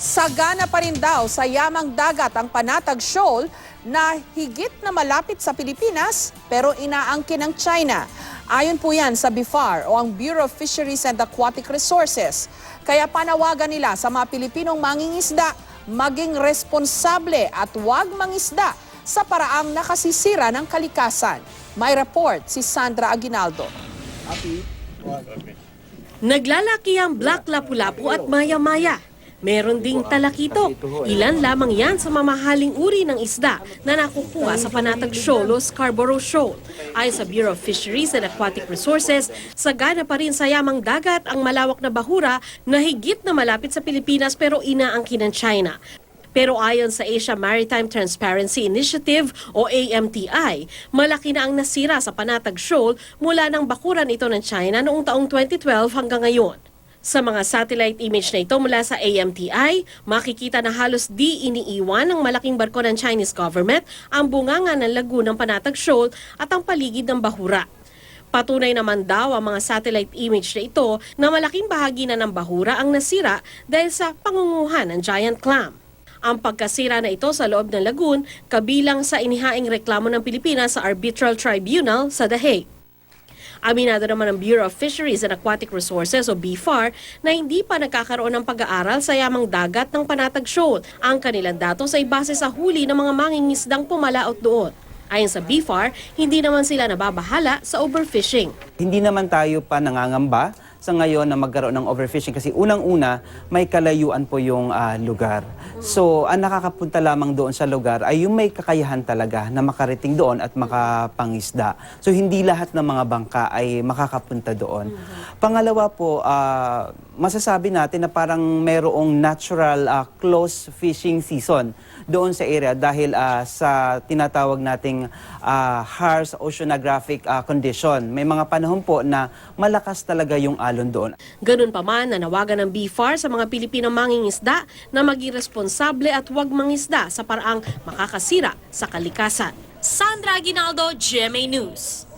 Sagana pa rin daw sa yamang dagat ang Panatag Shoal na higit na malapit sa Pilipinas pero inaangkin ng China. Ayon po yan sa BIFAR o ang Bureau of Fisheries and Aquatic Resources. Kaya panawagan nila sa mga Pilipinong mangingisda maging responsable at huwag mangisda sa paraang nakasisira ng kalikasan. May report si Sandra Aguinaldo. Naglalaki ang black lapu-lapu at maya-maya. Meron ding talakito. Ilan lamang yan sa mamahaling uri ng isda na nakukuha sa Panatag Shoal o Scarborough Shoal. Ayon sa Bureau of Fisheries and Aquatic Resources, sagana pa rin sa yamang dagat ang malawak na bahura na higit na malapit sa Pilipinas pero inaangkin ng China. Pero ayon sa Asia Maritime Transparency Initiative o AMTI, malaki na ang nasira sa Panatag Shoal mula ng bakuran ito ng China noong taong 2012 hanggang ngayon. Sa mga satellite image na ito mula sa AMTI, makikita na halos di iniiwan ng malaking barko ng Chinese government ang bunganga ng lagoon ng Panatag Shoal at ang paligid ng bahura. Patunay naman daw ang mga satellite image na ito na malaking bahagi na ng bahura ang nasira dahil sa pangunguhan ng giant clam. Ang pagkasira na ito sa loob ng lagoon kabilang sa inihaing reklamo ng Pilipinas sa Arbitral Tribunal sa The Hague. Aminado naman ng Bureau of Fisheries and Aquatic Resources o BIFAR na hindi pa nagkakaroon ng pag-aaral sa yamang dagat ng Panatag Shoal. Ang kanilang datos ay base sa huli ng mga mangingisdang pumalaot doon. Ayon sa BIFAR, hindi naman sila nababahala sa overfishing. Hindi naman tayo pa nangangamba sa ngayon na magkaroon ng overfishing kasi unang-una may kalayuan po yung lugar. So ang nakakapunta lamang doon sa lugar ay yung may kakayahan talaga na makarating doon at makapangisda. So hindi lahat ng mga bangka ay makakapunta doon. Pangalawa po, masasabi natin na parang merong natural close fishing season doon sa area dahil sa tinatawag nating harsh oceanographic condition. May mga panahon po na malakas talaga yung alon doon. Ganun pa man, nanawagan ng BIFAR sa mga Pilipinong mangingisda na maging responsable at huwag mangisda sa paraang makakasira sa kalikasan. Sandra Aguinaldo, GMA News.